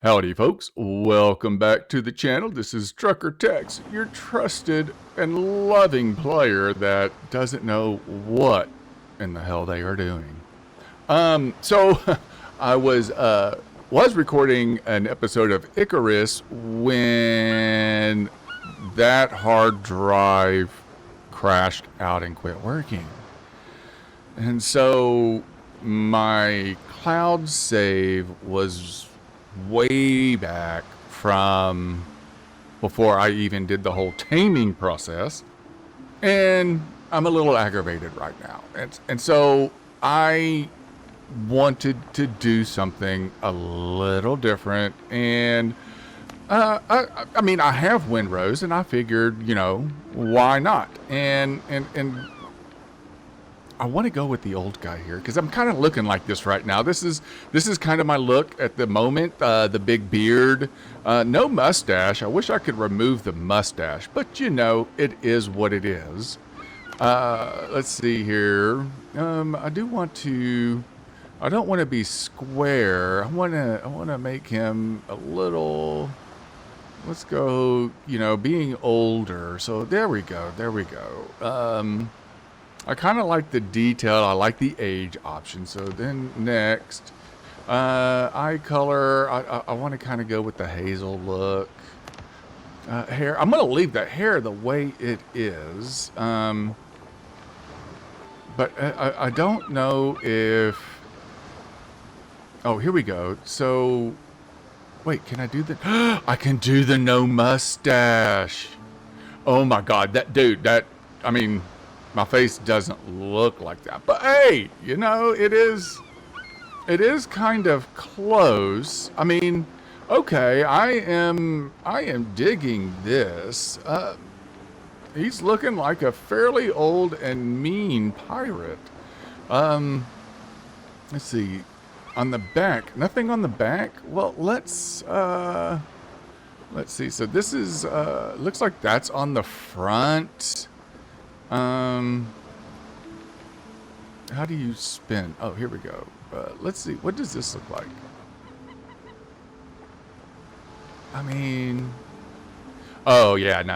Howdy folks, welcome back to the channel. This is Trucker Tex, your trusted and loving player that doesn't know what in the hell they are doing. So I was recording an episode of Icarus when that hard drive crashed out and quit working. And so my cloud save was way back from before I even did the whole taming process, and I'm a little aggravated right now, and so I wanted to do something a little different. And I mean, I have Windrose, and I figured, you know, why not? And I want to go with the old guy here because I'm kind of looking like this right now. This is kind of my look at the moment. The big beard, no mustache. I wish I could remove the mustache, but you know, it is what it is. Let's see here. I don't want to be square. I want to make him a little. Let's go. You know, being older. So there we go. There we go. I kind of like the detail. I like the age option. So then next, eye color. I want to kind of go with the hazel look. Hair. I'm going to leave the hair the way it is. But I don't know if... Oh, here we go. So, wait, can I do the... I can do the no mustache. Oh my God, that dude, I mean... My face doesn't look like that, but hey, you know, it is kind of close. I mean, okay, I am digging this. He's looking like a fairly old and mean pirate. Let's see, on the back, nothing on the back. Well, let's see. So this is looks like that's on the front. How do you spin? Oh, here we go. Let's see. What does this look like? I mean, oh yeah, no.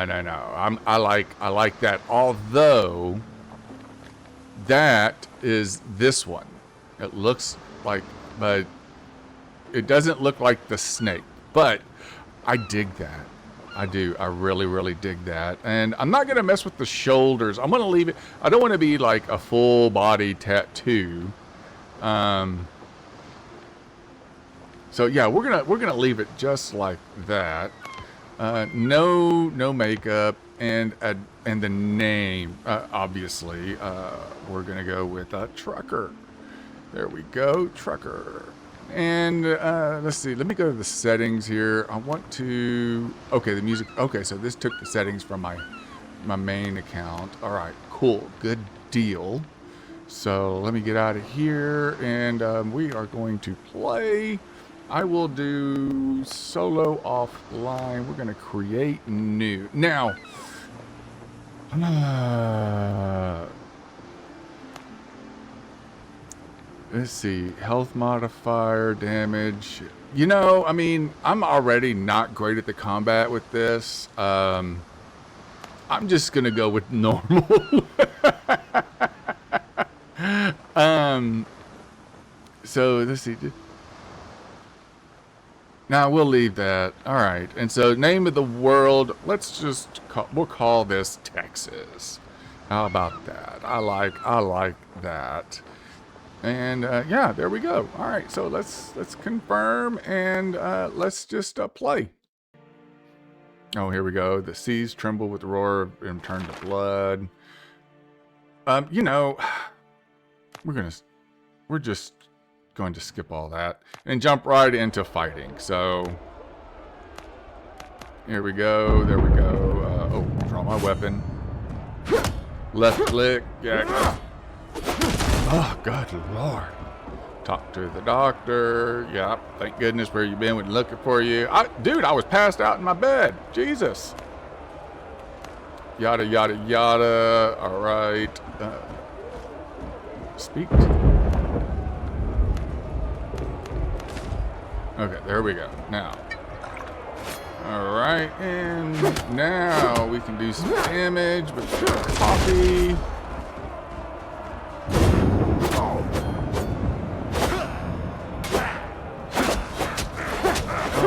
I like that. Although that is this one. It looks like, but it doesn't look like the snake. But I dig that. I do. I really, really dig that. And I'm not going to mess with the shoulders. I'm going to leave it. I don't want to be like a full body tattoo. So yeah, we're going to leave it just like that. No makeup, and the name, obviously, we're going to go with Trucker. There we go, Trucker. And let's see, let me go to the settings here. I want to, okay, the music, okay, so this took the settings from my main account. All right, cool, good deal. So let me get out of here, and we are going to play. I will do solo offline. We're going to create new. Now, let's see, health modifier, damage. You know, I mean, I'm already not great at the combat with this. I'm just gonna go with normal. So let's see. Now we'll leave that. All right. And so name of the world, we'll call this Texas. How about that? I like that. And yeah, there we go. All right, so let's confirm, and let's just play. Oh, here we go. The seas tremble with the roar and turn to blood. You know, we're just going to skip all that and jump right into fighting. So here we go. There we go. Oh, draw my weapon. Left click. Yeah. Oh, good Lord. Talk to the doctor. Yeah, thank goodness where you been. We're looking for you. Dude, I was passed out in my bed. Jesus. Yada, yada, yada. All right. Speak. Okay, there we go. Now. Alright, and now we can do some damage with the coffee.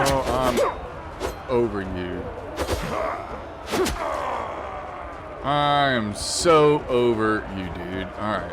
Oh, I'm over you. I am so over you, dude. Alright,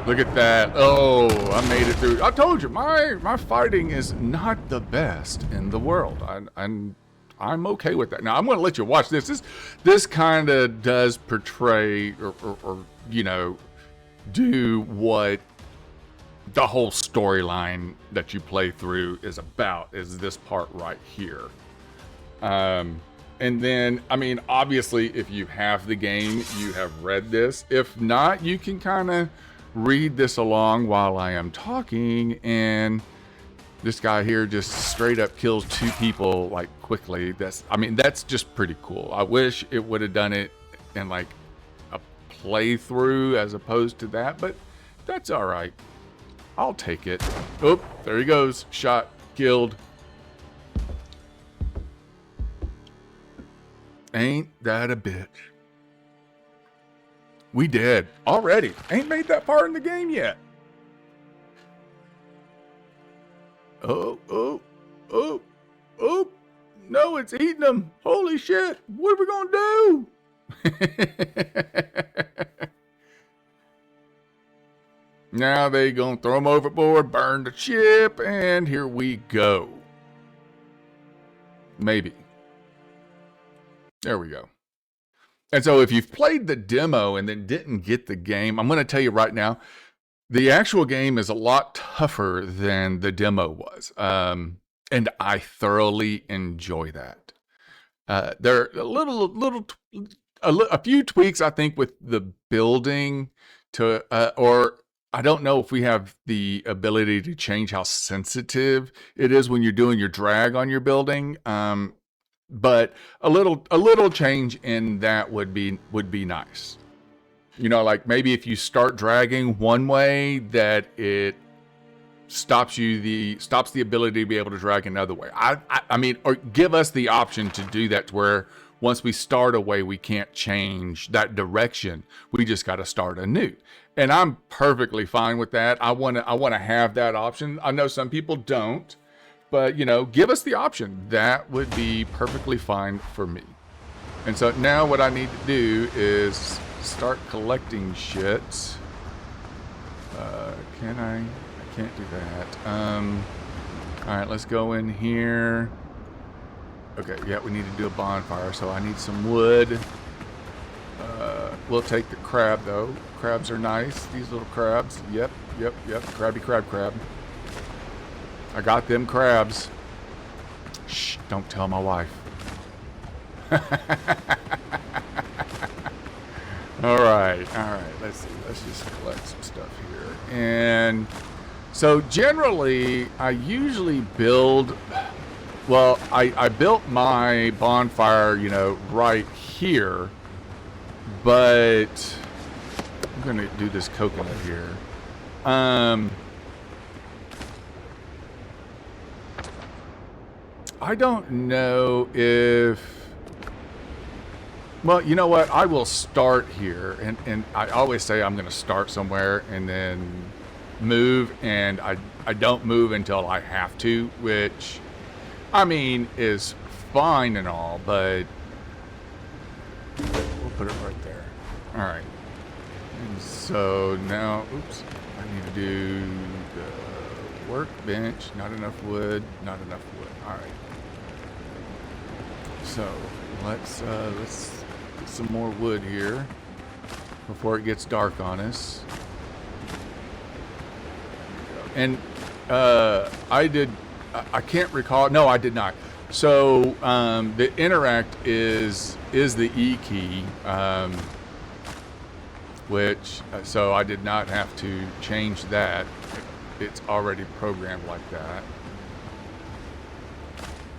look at that. Oh, I made it through. I told you, my fighting is not the best in the world. I'm okay with that. Now, I'm going to let you watch this. This kind of does portray or, you know, do what the whole storyline that you play through is about, is this part right here. And then, I mean, obviously, if you have the game, you have read this. If not, you can kind of read this along while I am talking, and this guy here just straight up kills 2 people like quickly. I mean, that's just pretty cool. I wish it would have done it in like a playthrough as opposed to that, but that's all right. I'll take it. Oh, there he goes. Shot, killed. Ain't that a bitch? We did already. Ain't made that far in the game yet. Oh, oh, oh, oh. No, it's eating them. Holy shit. What are we going to do? Now they going to throw them overboard, burn the ship, and here we go. Maybe. There we go. And so if you've played the demo and then didn't get the game, I'm going to tell you right now, the actual game is a lot tougher than the demo was. And I thoroughly enjoy that. There are a few tweaks, I think, with the building to, or I don't know if we have the ability to change how sensitive it is when you're doing your drag on your building. But a little change in that would be nice. You know, like maybe if you start dragging one way, that it stops the ability to be able to drag another way. I mean, or give us the option to do that, to where once we start a way, we can't change that direction. We just got to start anew. And I'm perfectly fine with that. I want to have that option. I know some people don't. But, you know, give us the option. That would be perfectly fine for me. And so now what I need to do is start collecting shit. Can I? I can't do that. All right, let's go in here. Okay, yeah, we need to do a bonfire, so I need some wood. We'll take the crab, though. Crabs are nice. These little crabs. Yep. Crabby crab. I got them crabs. Shh, don't tell my wife. All right. Let's see. Let's just collect some stuff here. And so generally, I usually build, well, I built my bonfire, you know, right here, but I'm going to do this coconut here. I don't know if, well, you know what? I will start here, and I always say I'm going to start somewhere and then move, and I don't move until I have to, which, I mean, is fine and all, but we'll put it right there. All right. And so now, oops, I need to do the workbench. Not enough wood. All right. So let's get some more wood here before it gets dark on us. And I can't recall. No, I did not. So the interact is the E key. which, so I did not have to change that. It's already programmed like that.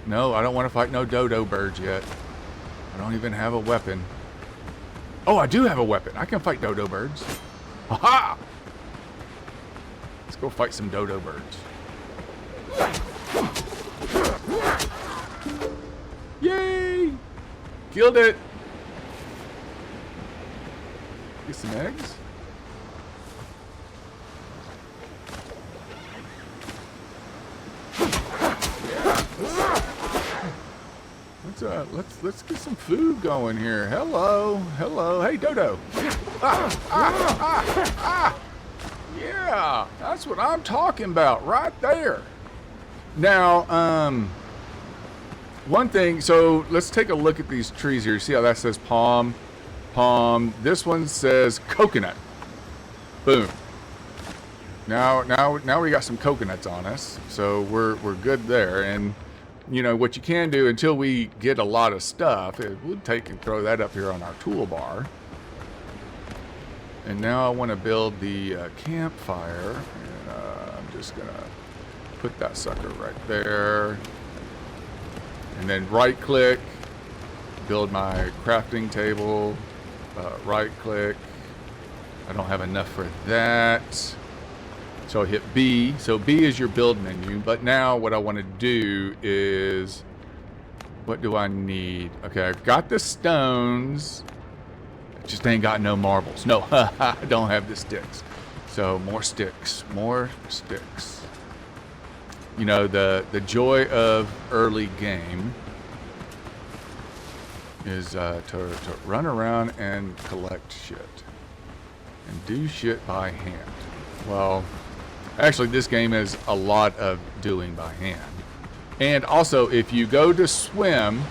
No, I don't want to fight no dodo birds yet. I don't even have a weapon. Oh, I do have a weapon. I can fight dodo birds. Aha! Let's go fight some dodo birds. Yay! Killed it! Get some eggs. Let's get some food going here. Hello, hello. Hey, Dodo. Yeah, that's what I'm talking about right there. Now, one thing. So let's take a look at these trees here. See how that says palm, palm. This one says coconut. Boom. Now we got some coconuts on us, so we're good there. And you know what you can do until we get a lot of stuff, we'll take and throw that up here on our toolbar. And now I want to build the campfire, and I'm just gonna put that sucker right there, and then right click, build my crafting table, right click. I don't have enough for that. So hit B. So B is your build menu. But now what I want to do is, what do I need? Okay, I've got the stones. Just ain't got no marbles. No, I don't have the sticks. So more sticks, more sticks. You know, the joy of early game is to run around and collect shit. And do shit by hand. Well, actually, this game is a lot of doing by hand. And also, if you go to swim,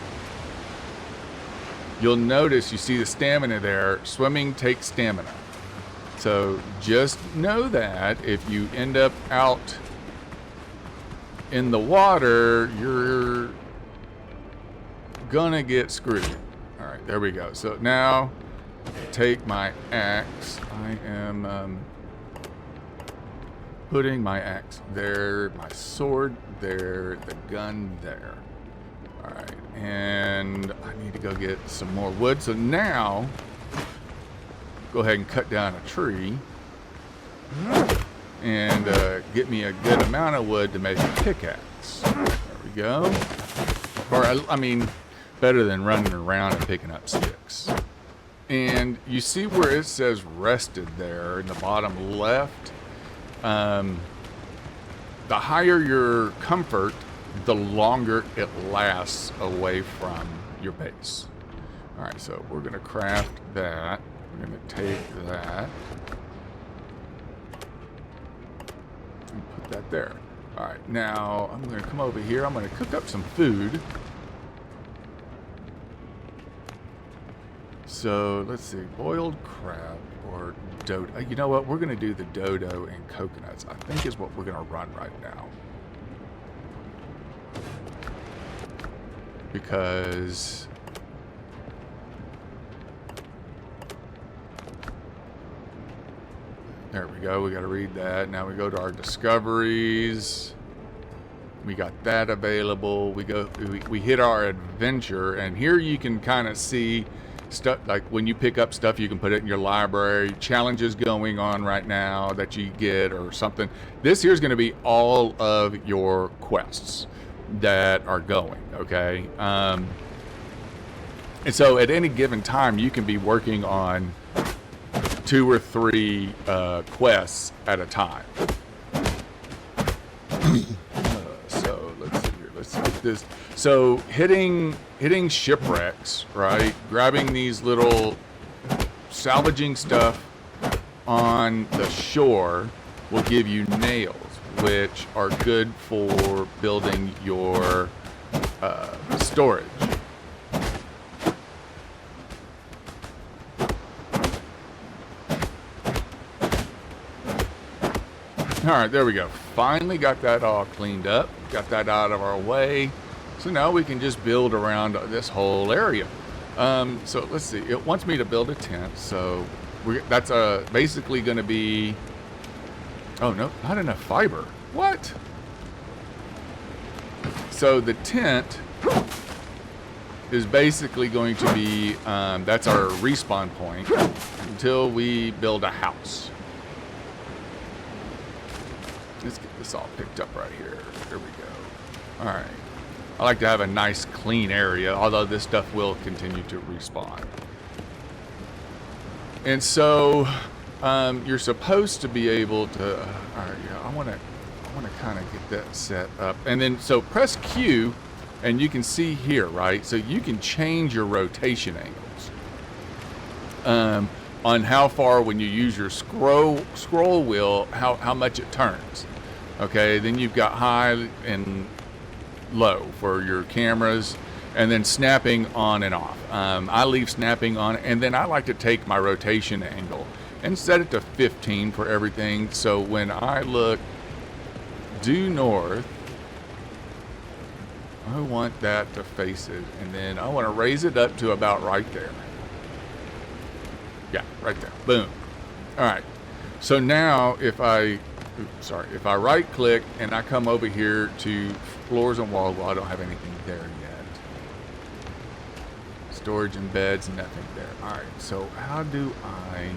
you'll notice you see the stamina there. Swimming takes stamina. So just know that if you end up out in the water, you're gonna get screwed. All right, there we go. So now, take my axe. I am putting my axe there, my sword there, the gun there. All right, and I need to go get some more wood. So now, go ahead and cut down a tree and get me a good amount of wood to make a pickaxe. There we go. Or, I mean, better than running around and picking up sticks. And you see where it says rested there in the bottom left? The higher your comfort, the longer it lasts away from your base. All right, so we're going to craft that. We're going to take that and put that there. All right, now I'm going to come over here. I'm going to cook up some food. So let's see, boiled crab or dodo. You know what? We're going to do the dodo and coconuts. I think is what we're going to run right now. Because there we go. We got to read that. Now we go to our discoveries. We got that available. We hit our adventure, and here you can kind of see stuff like when you pick up stuff, you can put it in your library. Challenges going on right now that you get or something. This here is going to be all of your quests that are going. Okay, and so at any given time, you can be working on 2 or 3 quests at a time. So let's see here. Let's get this. So hitting shipwrecks, right? Grabbing these little salvaging stuff on the shore will give you nails, which are good for building your storage. All right, there we go. Finally got that all cleaned up. Got that out of our way. So now we can just build around this whole area. So let's see. It wants me to build a tent. So That's basically going to be... Oh, no, not enough fiber. What? So the tent is basically going to be, that's our respawn point until we build a house. Let's get this all picked up right here. There we go. All right. I like to have a nice clean area, although this stuff will continue to respawn. And so you're supposed to be able to, all right, yeah, I want to kind of get that set up. And then, so press Q, and you can see here, right? So you can change your rotation angles on how far, when you use your scroll wheel, how much it turns. Okay, then you've got high and low for your cameras, and then snapping on and off. I leave snapping on, and then I like to take my rotation angle and set it to 15 for everything. So when I look due north, I want that to face it, and then I want to raise it up to about right there. Yeah, right there. Boom. All right. So now if I right click and I come over here to floors and walls, well, I don't have anything there yet. Storage and beds, nothing there. All right. So how do I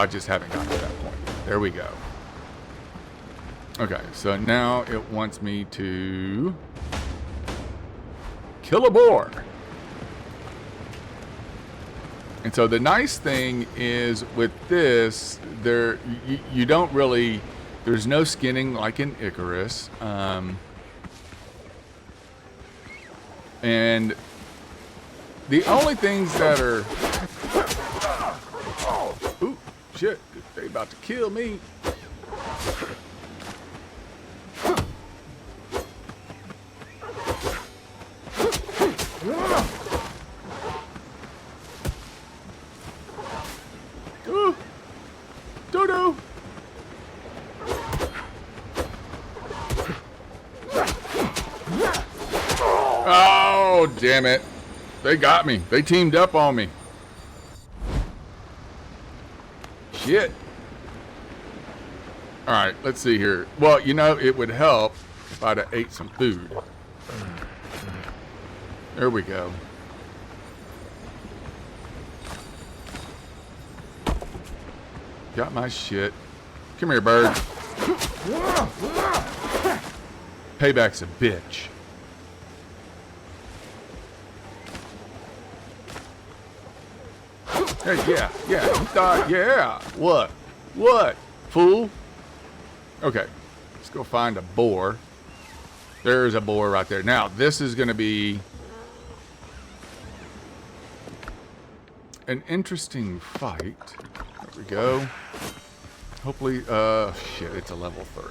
just haven't gotten to that point. There we go. Okay, so now it wants me to kill a boar. And so the nice thing is with this, you don't really, there's no skinning like in Icarus. And the only things that are, ooh, shit, they about to kill me. Dodo! Oh, damn it. They got me. They teamed up on me. Shit. Alright, let's see here. Well, you know, it would help if I'd have ate some food. There we go. Got my shit. Come here, bird. Payback's a bitch. Hey, yeah, you thought, yeah. What? Fool? Okay, let's go find a boar. There's a boar right there. Now, this is going to be an interesting fight. There we go. Hopefully, shit, it's a level 3.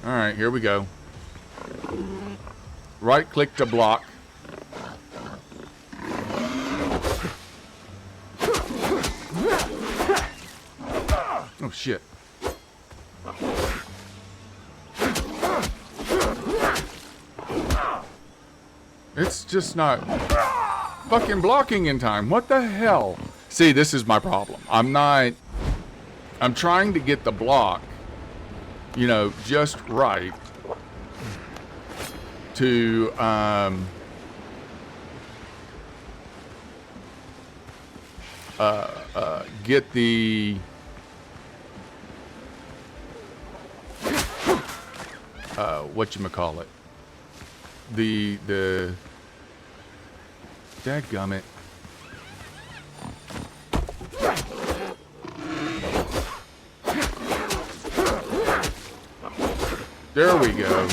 All right, here we go. Right click to block. Oh, shit. It's just not fucking blocking in time. What the hell? See, this is my problem. I'm trying to get the block, you know, just right to, get the, whatchamacallit, the dadgummit. There we go.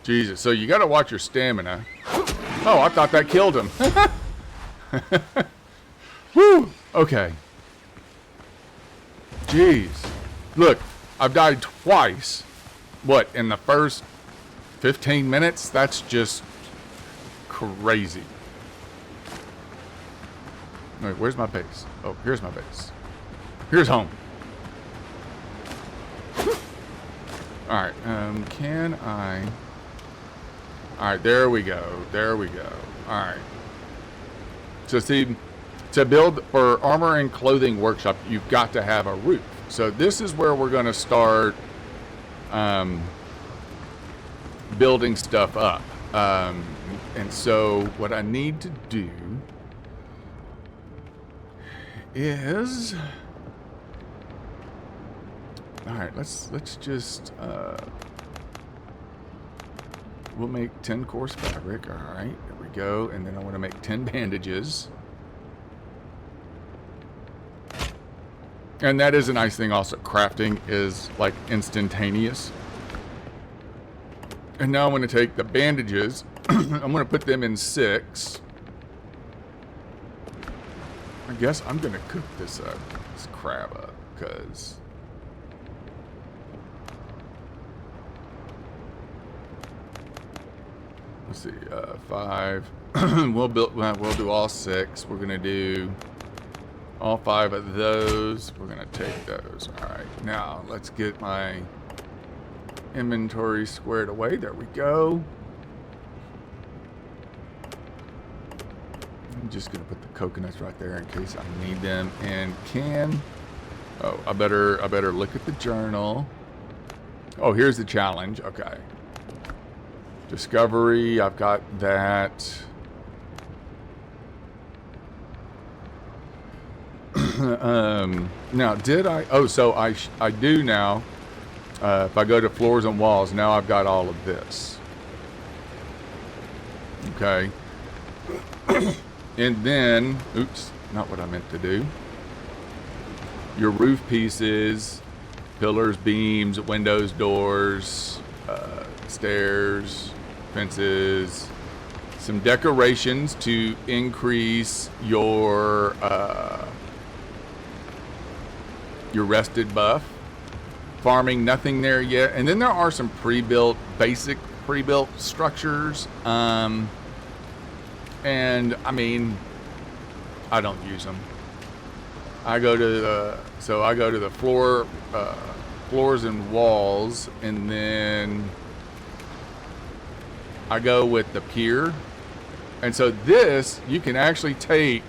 Jesus, so you gotta watch your stamina. Oh, I thought that killed him. Woo! Okay. Jeez. Look, I've died twice. What, in the first 15 minutes? That's just crazy. Wait, where's my base? Oh, here's my base. Here's home. Alright, can I... All right, there we go. There we go. All right. So see, to build for armor and clothing workshop, you've got to have a roof. So this is where we're going to start building stuff up. And so what I need to do is, all right, let's just we'll make 10 coarse fabric. All right, there we go. And then I want to make 10 bandages. And that is a nice thing also. Crafting is like instantaneous. And now I'm going to take the bandages. I'm going to put them in 6. I guess I'm going to cook this crab up, because let's see, 5. We'll do all 6. We're going to do all 5 of those. We're going to take those. All right. Now let's get my inventory squared away. There we go. I'm just going to put the coconuts right there in case I need them. And oh, I better look at the journal. Oh, here's the challenge. Okay. Discovery, I've got that. Now, did I? Oh, so I do now. If I go to floors and walls, now I've got all of this. Okay. And then, oops, not what I meant to do. Your roof pieces, pillars, beams, windows, doors, stairs, fences, some decorations to increase your rested buff. Farming, nothing there yet. And then there are some basic pre-built structures. And I mean, I don't use them. I go to the floors and walls, and then I go with the pier. And so this, you can actually take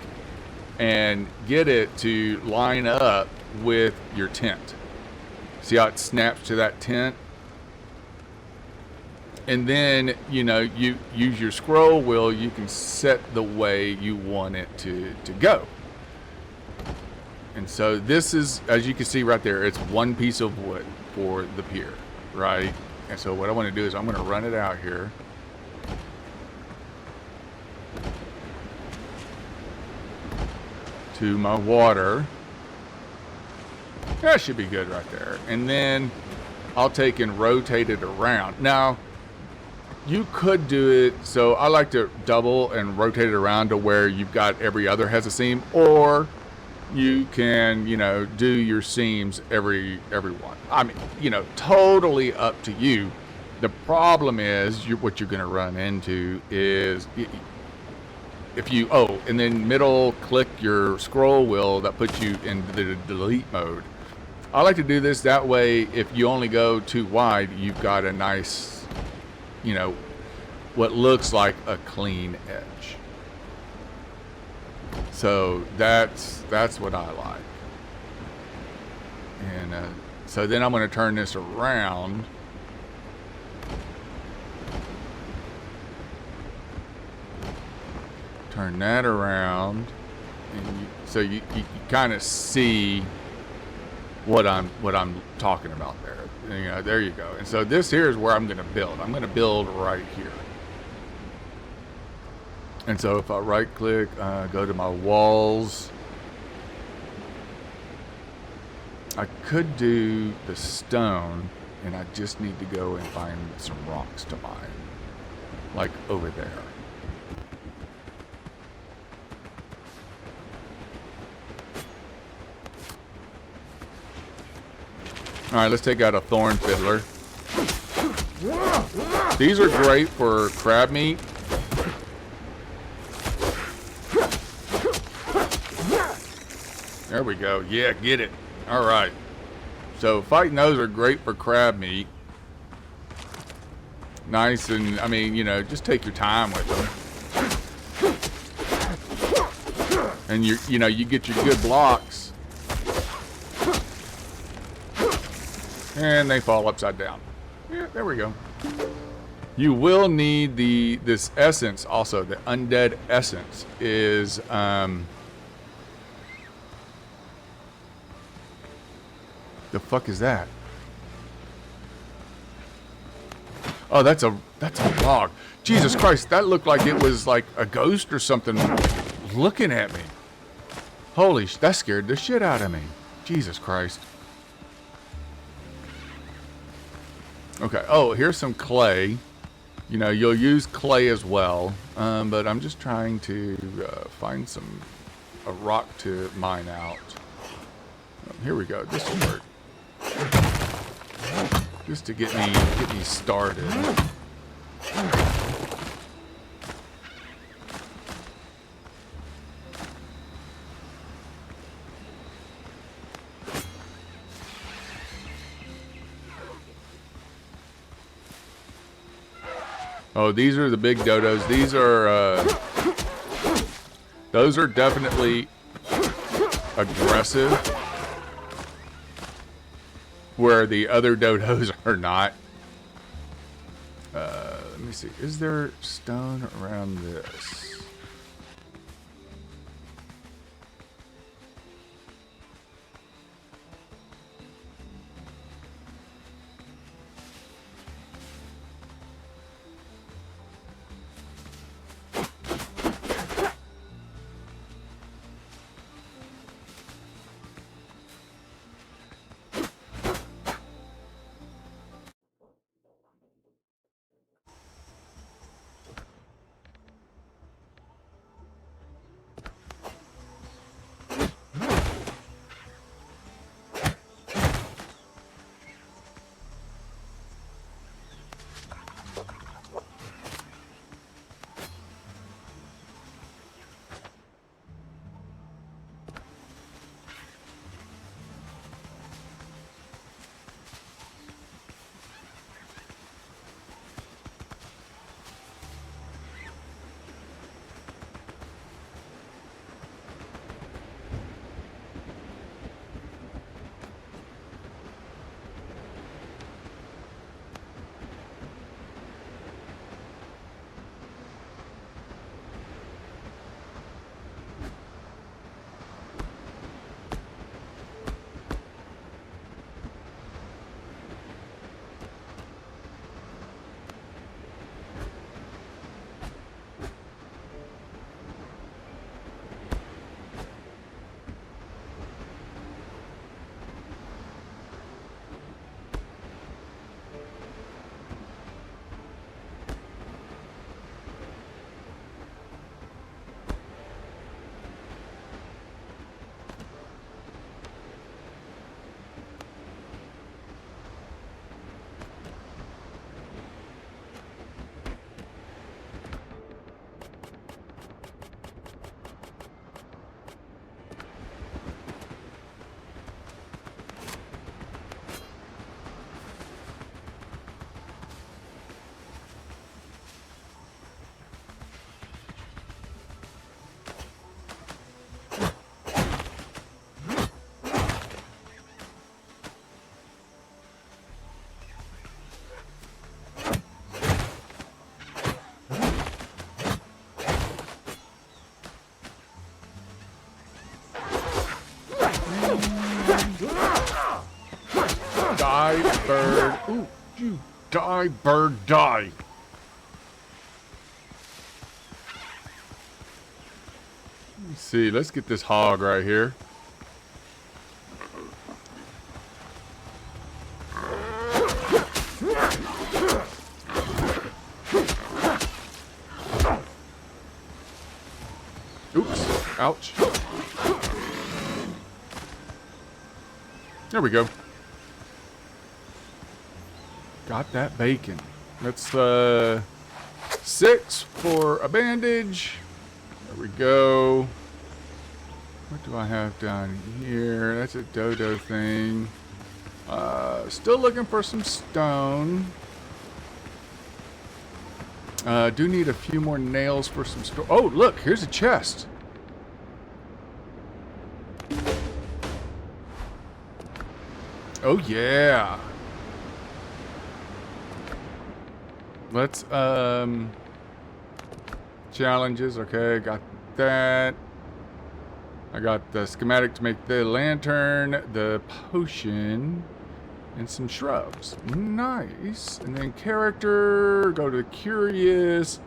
and get it to line up with your tent. See how it snaps to that tent? And then, you know, you use your scroll wheel, you can set the way you want it to go. And so this is, as you can see right there, it's one piece of wood for the pier, right? And so what I want to do is I'm going to run it out here. To my water. That should be good right there. And then I'll take and rotate it around. Now, you could do it, so I like to double and rotate it around to where you've got every other has a seam, or you can, you know, do your seams every one. I mean, you know, totally up to you. The problem is what you're going to run into is if you, and then middle click your scroll wheel, that puts you into the delete mode. I like to do this that way. If you only go too wide, you've got a nice, you know, what looks like a clean edge. So that's what I like. And so then I'm going to turn this around. Turn that around, and so you kind of see what I'm talking about there. And, you know, there you go. And so this here is where I'm going to build. I'm going to build right here. And so if I right click, go to my walls, I could do the stone, and I just need to go and find some rocks to mine, like over there. All right, let's take out a thorn fiddler. These are great for crab meat. There we go. Yeah, get it. All right. So fighting those are great for crab meat. Nice and, I mean, you know, just take your time with them. And you know, you get your good blocks. And they fall upside down. Yeah, there we go. You will need this essence also. The undead essence is the fuck is that? Oh, that's a log. Jesus Christ, that looked like it was like a ghost or something looking at me. Holy that scared the shit out of me. Jesus Christ. Okay, oh, here's some clay. You know, you'll use clay as well, but I'm just trying to find a rock to mine out. Oh, here we go. This will work. Just to get me started. Oh, these are the big dodos. These are, those are definitely aggressive, where the other dodos are not. Let me see. Is there stone around this? Die, bird. Ooh, you die, bird, die. Let's see, let's get this hog right here. Oops, ouch. There we go. Got that bacon. That's 6 for a bandage. There we go. What do I have down here? That's a dodo thing. Still looking for some stone. Do need a few more nails for some store. Oh, look, here's a chest. Oh, yeah. Let's, challenges. Okay, got that. I got the schematic to make the lantern, the potion, and some shrubs. Nice. And then character, go to curious.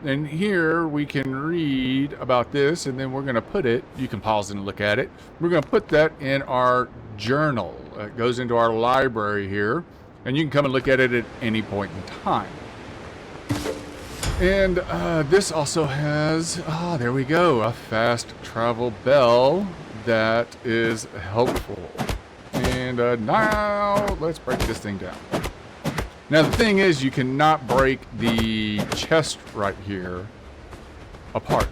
And here we can read about this, and then we're going to put it, you can pause and look at it. We're going to put that in our journal. It goes into our library here, and you can come and look at it at any point in time. And this also has, there we go, a fast travel bell that is helpful. And now let's break this thing down. Now the thing is, you cannot break the chest right here apart.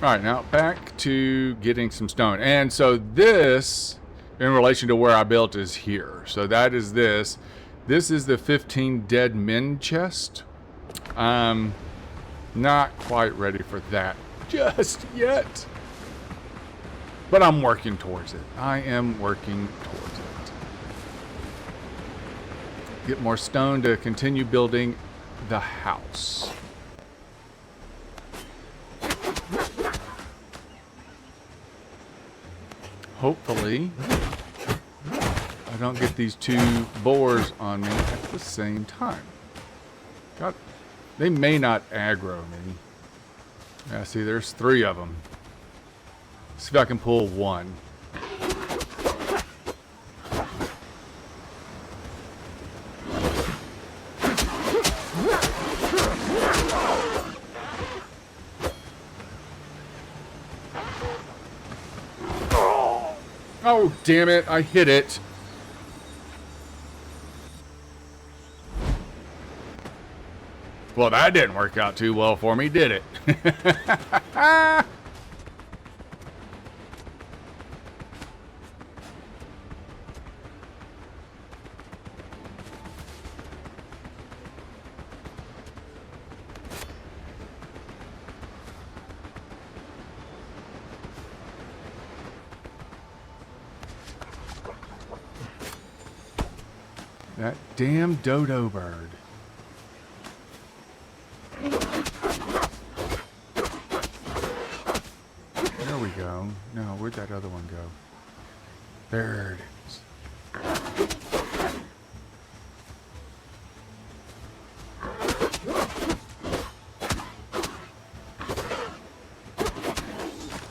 All right, now back to getting some stone. And so this, in relation to where I built, is here. So that is this. This is the 15 dead men chest. Not quite ready for that just yet. But I'm working towards it. I am working towards it. Get more stone to continue building the house. Hopefully, I don't get these two boars on me at the same time. God, they may not aggro me. Yeah, see, there's 3 of them. See if I can pull one. Oh, damn it, I hit it. Well, that didn't work out too well for me, did it? That damn dodo bird. There we go. No, where'd that other one go? There it is.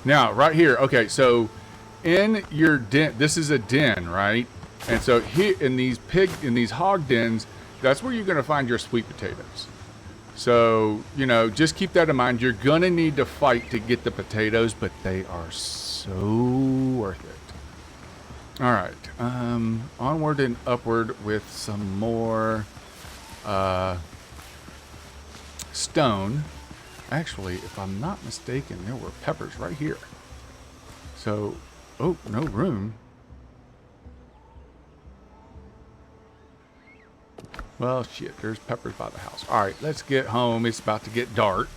Now, right here. Okay, so in your den, this is a den, right? And so here in these hog dens, that's where you're going to find your sweet potatoes. So, you know, just keep that in mind. You're going to need to fight to get the potatoes, but they are so worth it. All right. Onward and upward with some more stone. Actually, if I'm not mistaken, there were peppers right here. So, oh, no room. Well, shit, there's peppers by the house. All right, let's get home. It's about to get dark.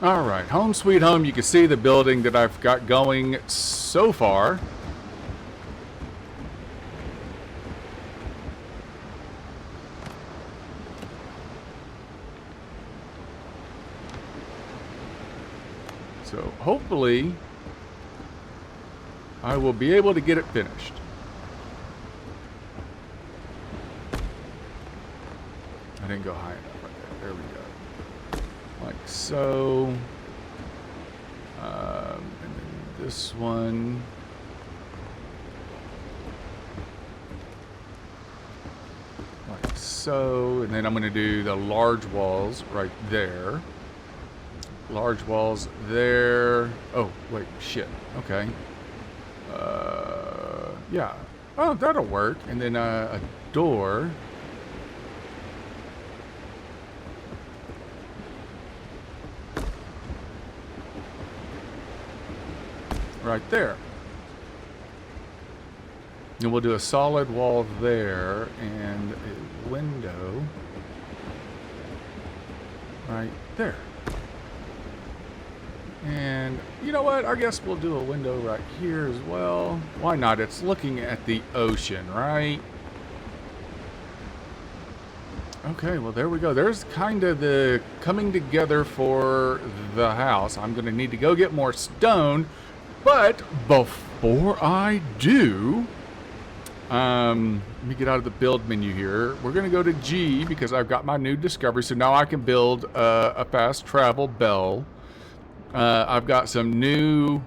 All right, home sweet home. You can see the building that I've got going so far. So hopefully I will be able to get it finished. didn't go high enough right there. There we go. Like so. And then this one. Like so. And then I'm going to do the large walls right there. Large walls there. Oh, wait, shit. Okay. Yeah. Oh, that'll work. And then a door. Right there. And we'll do a solid wall there and a window right there. And you know what? I guess we'll do a window right here as well. Why not? It's looking at the ocean, right? Okay, well, there we go. There's kind of the coming together for the house. I'm going to need to go get more stone. But before I do, let me get out of the build menu here. We're going to go to G because I've got my new discovery. So now I can build a fast travel bell. I've got some new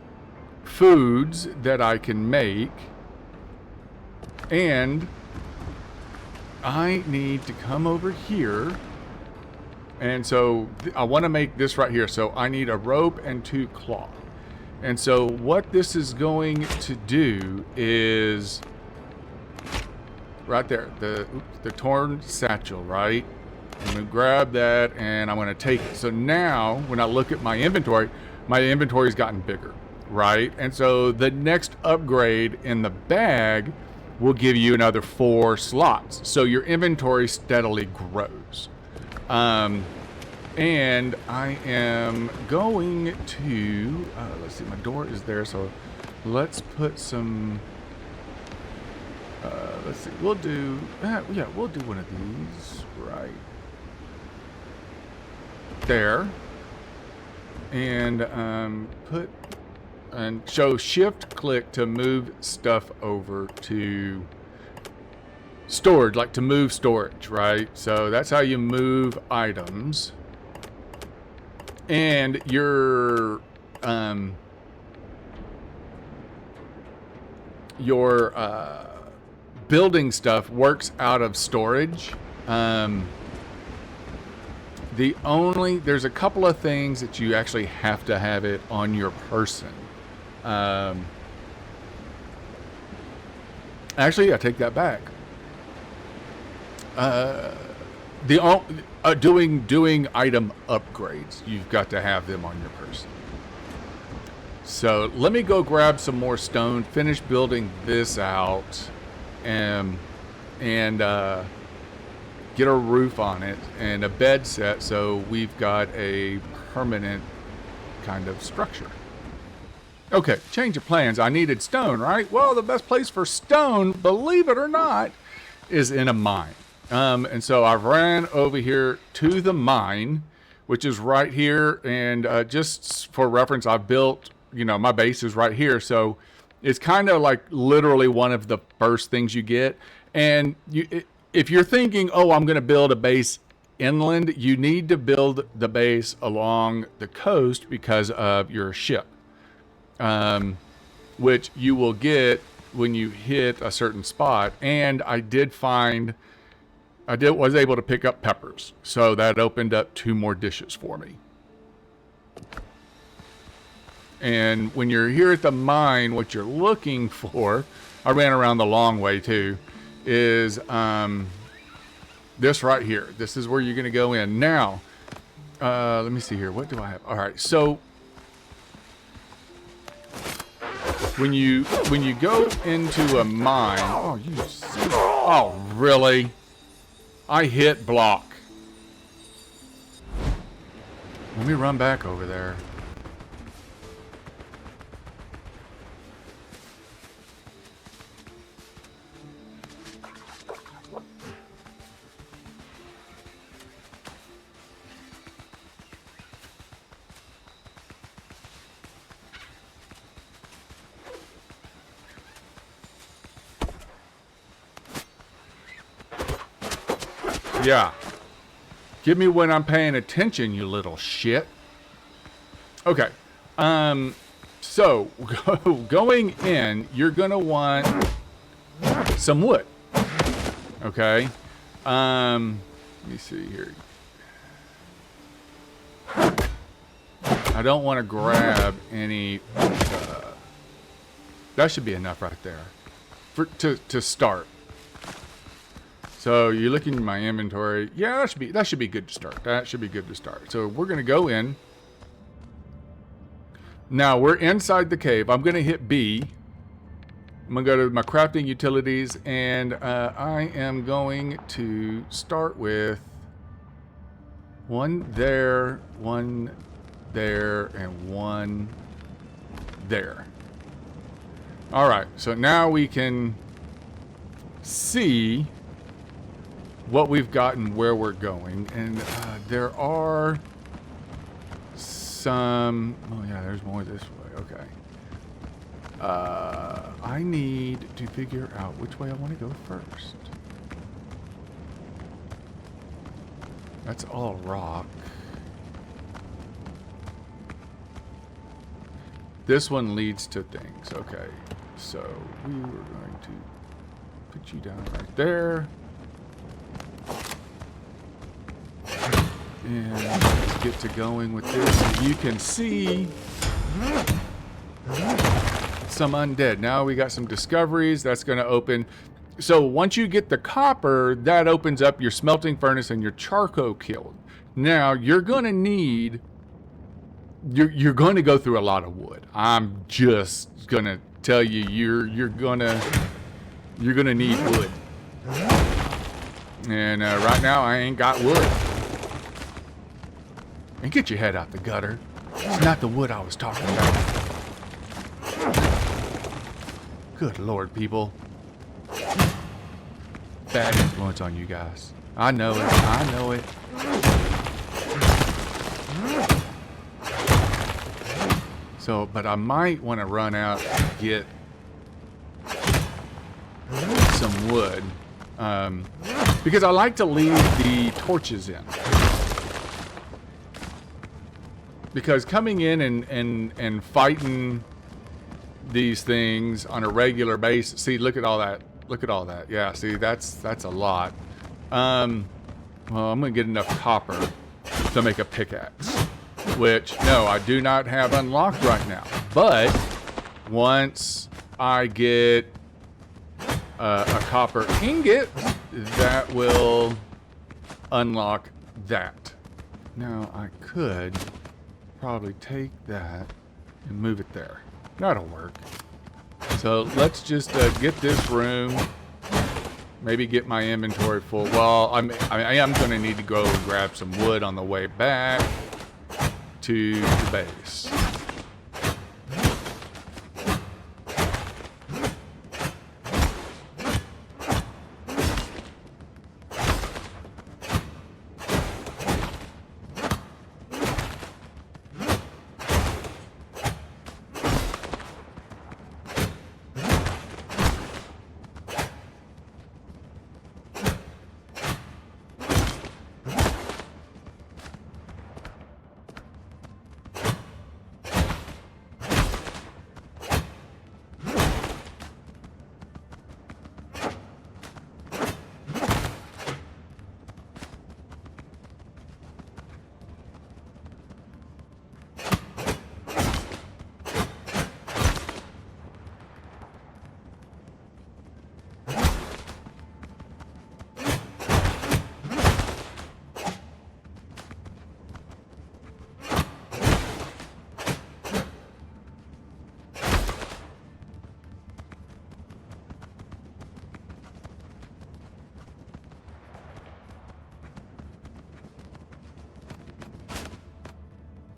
foods that I can make. And I need to come over here. And so I want to make this right here. So I need a rope and 2 cloth. And so what this is going to do is right there, the torn satchel, right? I'm going to grab that and I'm going to take it. So now when I look at my inventory's gotten bigger, right? And so the next upgrade in the bag will give you another 4 slots. So your inventory steadily grows. And I am going to, let's see, my door is there. So let's put some, let's see, we'll do, yeah, we'll do one of these right there. And put, and show shift click to move stuff over to storage, like to move storage, right? So that's how you move items. And your building stuff works out of storage. There's a couple of things that you actually have to have it on your person. Actually, I take that back. Doing item upgrades, you've got to have them on your person. So let me go grab some more stone, finish building this out, and get a roof on it and a bed set so we've got a permanent kind of structure. Okay, change of plans. I needed stone, right? Well, the best place for stone, believe it or not, is in a mine. And so I ran over here to the mine, which is right here. And just for reference, I built, my base is right here. So it's kind of like literally one of the first things you get. And if you're thinking, oh, I'm going to build a base inland, you need to build the base along the coast because of your ship, which you will get when you hit a certain spot. And I was able to pick up peppers. So that opened up 2 more dishes for me. And when you're here at the mine, what you're looking for, I ran around the long way too, is this right here. This is where you're going to go in. Now, let me see here. What do I have? All right. So when you go into a mine, oh, really? I hit block. Let me run back over there. Yeah. Give me when I'm paying attention, you little shit. Okay. So, going in, you're going to want some wood. Okay. Let me see here. I don't want to grab any. That should be enough right there to start. So you look in my inventory. Yeah, that should be good to start. That should be good to start. So we're gonna go in. Now we're inside the cave. I'm gonna hit B. I'm gonna go to my crafting utilities, and I am going to start with one there, and one there. All right, so now we can see what we've got and where we're going. And there are some... Oh, yeah, there's more this way. Okay. I need to figure out which way I want to go first. That's all rock. This one leads to things. Okay. So we were going to put you down right there. And let's get to going with this. You can see some undead. Now we got some discoveries. That's going to open. So once you get the copper, that opens up your smelting furnace and your charcoal kiln. Now you're going to need... You're going to go through a lot of wood. I'm just going to tell you, you're going to need wood. And right now I ain't got wood. And get your head out the gutter. It's not the wood I was talking about. Good Lord, people. Bad influence on you guys. I know it. I know it. So, but I might want to run out and get some wood. Because I like to leave the torches in. Because coming in and fighting these things on a regular basis. See, look at all that. Look at all that. Yeah, see, that's a lot. Well, I'm going to get enough copper to make a pickaxe. Which, no, I do not have unlocked right now. But once I get a copper ingot, that will unlock that. Now, I could probably take that and move it there. That'll work. So let's just get this room. Maybe get my inventory full. Well, I am going to need to go and grab some wood on the way back to the base.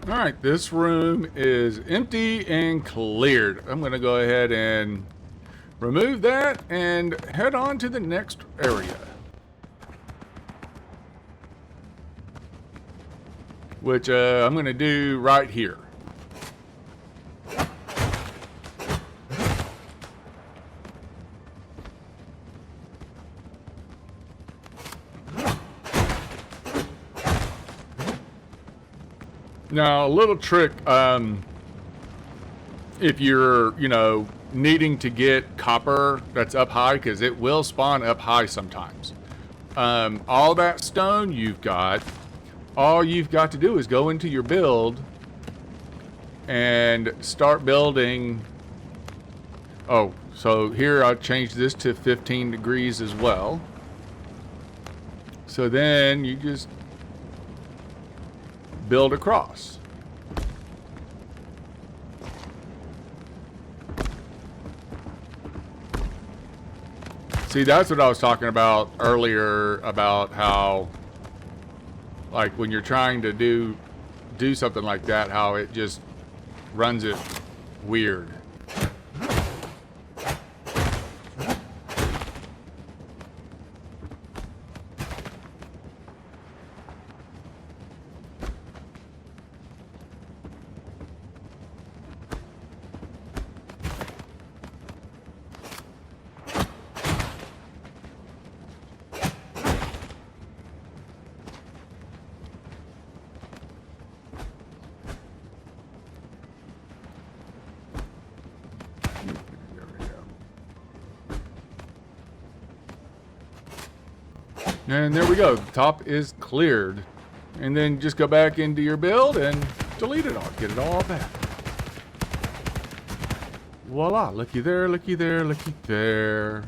All right, this room is empty and cleared. I'm going to go ahead and remove that and head on to the next area, which I'm going to do right here. Now, a little trick, if you're, needing to get copper that's up high, because it will spawn up high sometimes. All that stone you've got, all you've got to do is go into your build and start building. Oh, so here I'll change this to 15 degrees as well. So then you just build across. See, that's what I was talking about earlier, about how, like, when you're trying to do something like that, how it just runs it weird. And there we go. The top is cleared. And then just go back into your build and delete it all. Get it all back. Voila. Looky there, looky there, looky there.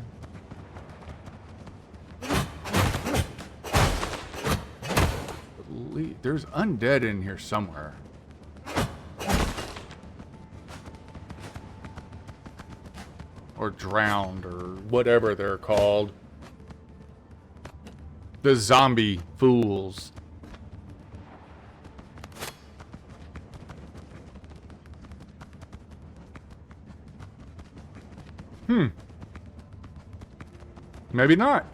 There's undead in here somewhere. Or drowned, or whatever they're called. The zombie fools. Maybe not.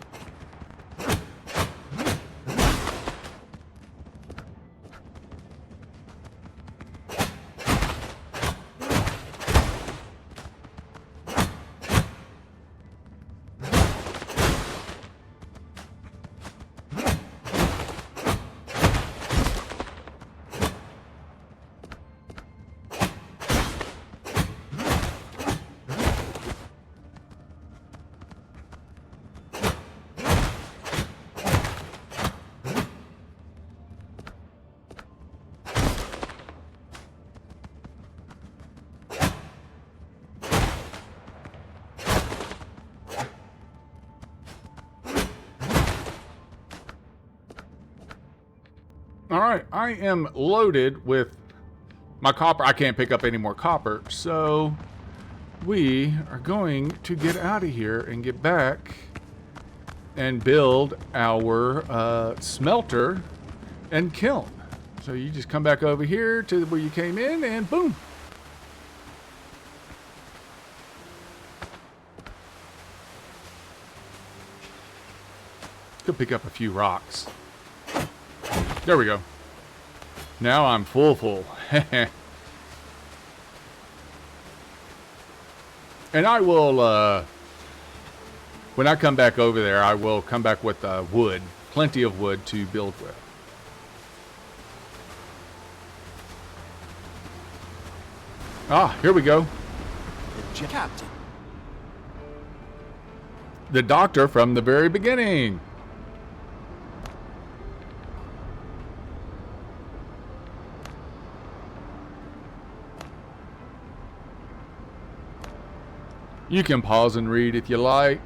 All right, I am loaded with my copper. I can't pick up any more copper, so we are going to get out of here and get back and build our smelter and kiln. So you just come back over here to where you came in, and boom. Go pick up a few rocks. There we go. Now I'm full. And I will, when I come back over there, I will come back with wood. Plenty of wood to build with. Ah, here we go. Captain. The doctor from the very beginning. You can pause and read if you like.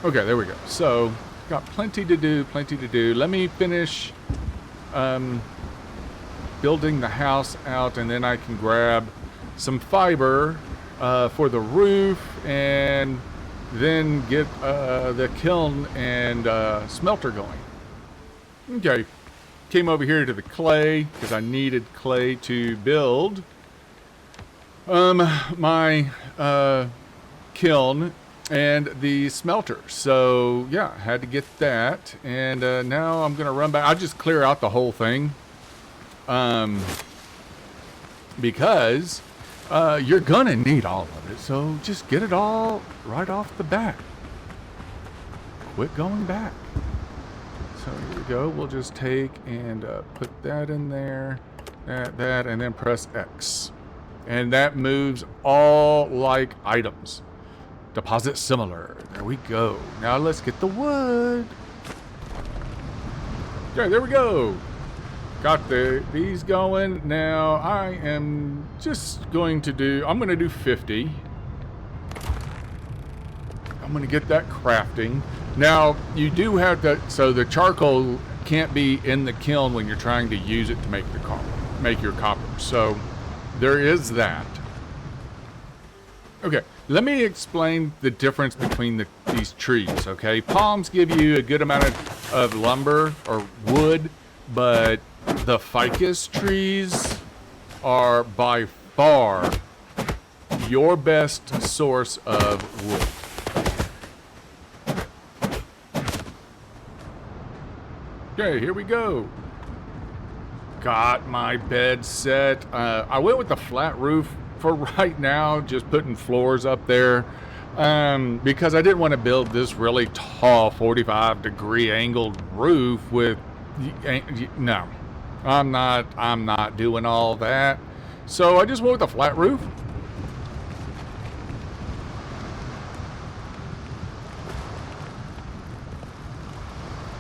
Okay, there we go. So, got plenty to do, plenty to do. Let me finish building the house out, and then I can grab some fiber for the roof, and then get the kiln and smelter going. Okay, came over here to the clay because I needed clay to build my kiln and the smelter. So yeah, had to get that, and now I'm gonna run back. I'll just clear out the whole thing, because you're gonna need all of it. So just get it all right off the bat. Quit going back. So here we go. We'll just take and put that in there, that, and then press X, and that moves all like items. Deposit similar. There we go. Now let's get the wood. Okay, there we go. Got these going. Now I am just going to do, I'm going to do 50. I'm going to get that crafting. Now you do have to, so the charcoal can't be in the kiln when you're trying to use it to make the copper, make your copper. So there is that. Okay, let me explain the difference between these trees, okay? Palms give you a good amount of lumber or wood, but the ficus trees are by far your best source of wood. Okay, here we go. Got my bed set. I went with the flat roof for right now, just putting floors up there, because I didn't want to build this really tall 45-degree angled roof with, no, I'm not doing all that. So I just went with a flat roof.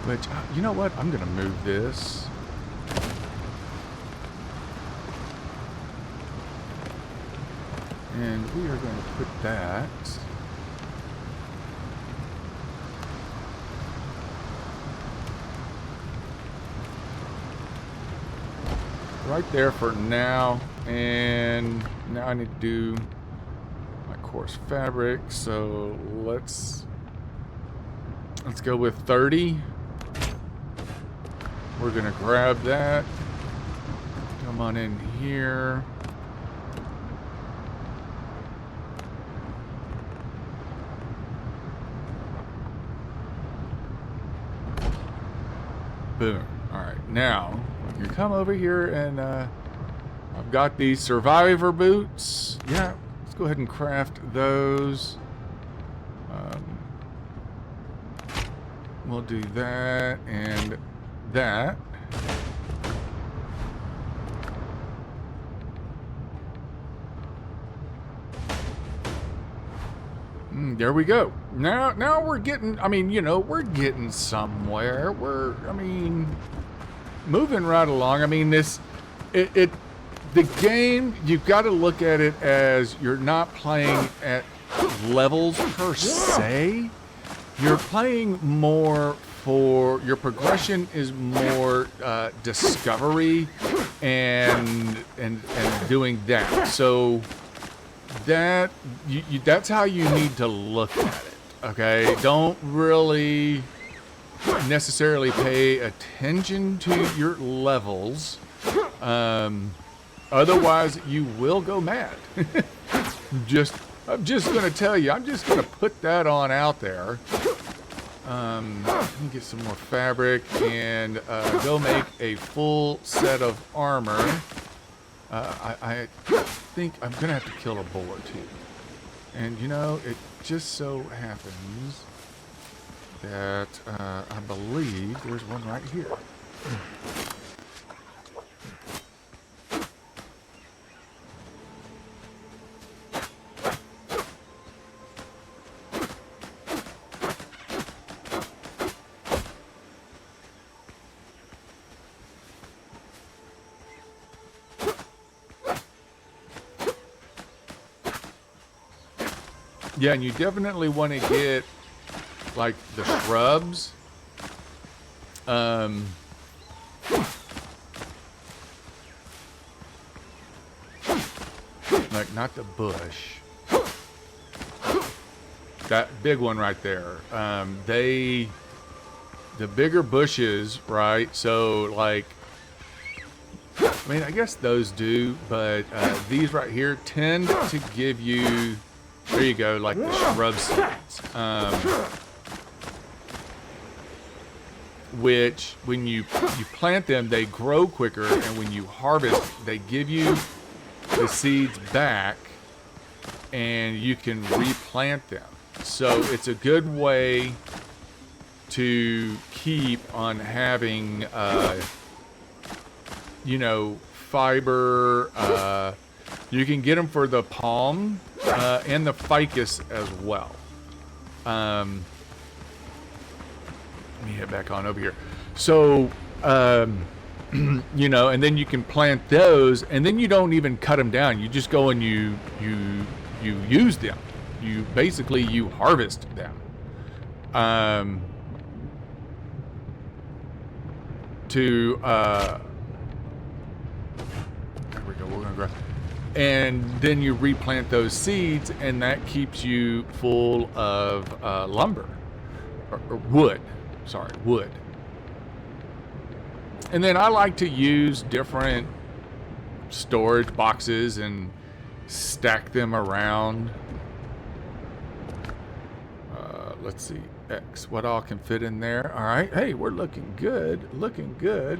Which, you know what? I'm gonna move this. And we are going to put that right there for now. And now I need to do my coarse fabric. So let's go with 30. We're going to grab that. Come on in here. Boom. All right, now you come over here, and I've got these survivor boots. Yeah, let's go ahead and craft those. We'll do that and that. There we go. Now we're getting, I mean, you know, we're getting somewhere. I mean, moving right along. I mean, the game, you've got to look at it as you're not playing at levels per se. You're playing more for, your progression is more discovery and doing that. So that's how you need to look at it, okay? Don't really necessarily pay attention to your levels, otherwise you will go mad. I'm just gonna tell you, I'm just gonna put that on out there. Let me get some more fabric and go make a full set of armor. I think I'm gonna have to kill a boar too. And you know, it just so happens that I believe there's one right here. Yeah, and you definitely want to get like the shrubs. Like not the bush. That big one right there. The bigger bushes, right? So like, I mean, I guess those do, but these right here tend to give you, there you go, like the shrub seeds. Which when you plant them, they grow quicker, and when you harvest, they give you the seeds back and you can replant them. So it's a good way to keep on having, you know, fiber. You can get them for the palm and the ficus as well. Let me head back on over here. So, you know, and then you can plant those, and then you don't even cut them down. You just go and you use them. You basically harvest them. There we go. We're gonna grab, and then you replant those seeds, and that keeps you full of lumber or wood. Sorry, wood. And then I like to use different storage boxes and stack them around. Let's see, X, what all can fit in there? All right, hey, we're looking good, looking good.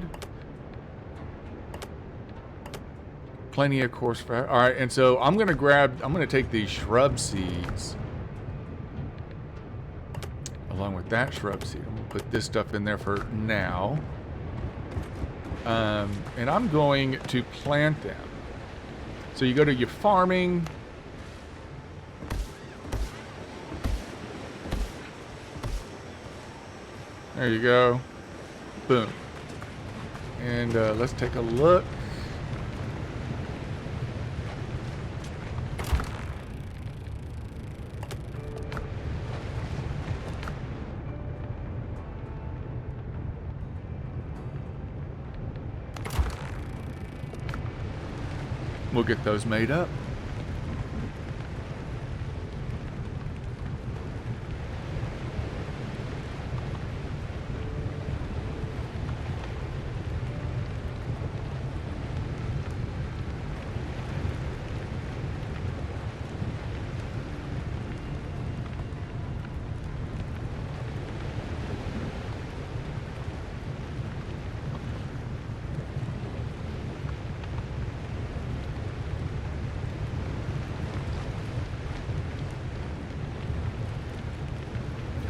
Plenty of coarse fat. All right, and so I'm gonna take these shrub seeds along with that shrub seed. I'm gonna put this stuff in there for now. And I'm going to plant them. So you go to your farming. There you go. Boom. And let's take a look. We'll get those made up.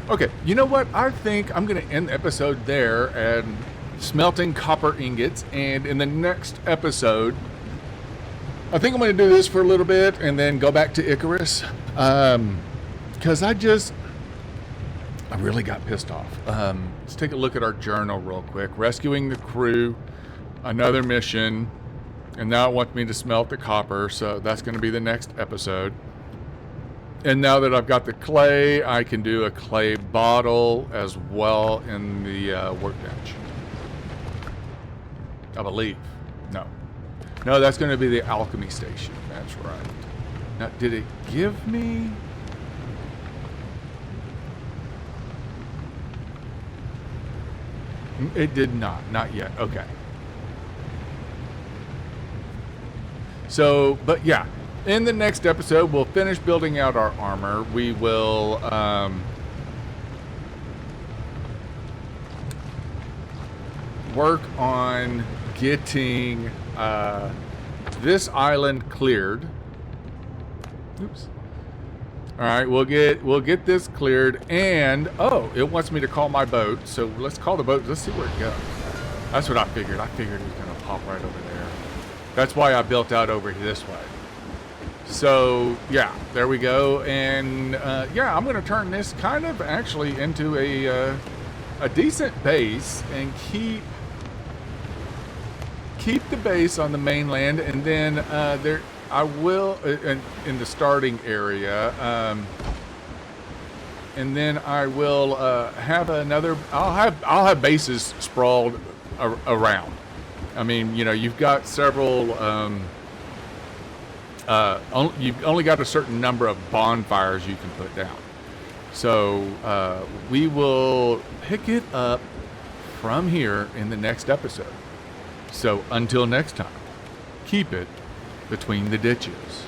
Okay, you know what? I think I'm going to end the episode there and smelting copper ingots. And in the next episode, I think I'm going to do this for a little bit and then go back to Icarus. Because I really got pissed off. Let's take a look at our journal real quick. Rescuing the crew, another mission. And now it wants me to smelt the copper. So that's going to be the next episode. And now that I've got the clay, I can do a clay bottle as well in the workbench. I believe. No, that's going to be the alchemy station. That's right. Now, did it give me? It did not yet. Okay. So, but yeah. In the next episode, we'll finish building out our armor. We will work on getting this island cleared. Oops. All right, we'll get this cleared, and oh, it wants me to call my boat. So let's call the boat. Let's see where it goes. That's what I figured. I figured it was gonna pop right over there. That's why I built out over this way. So yeah, there we go, and yeah, I'm going to turn this kind of actually into a decent base and keep the base on the mainland, and then there I will in the starting area. and then I will have another. I'll have bases sprawled around. I mean, you know, you've got several. You've only got a certain number of bonfires you can put down. So we will pick it up from here in the next episode. So until next time, keep it between the ditches.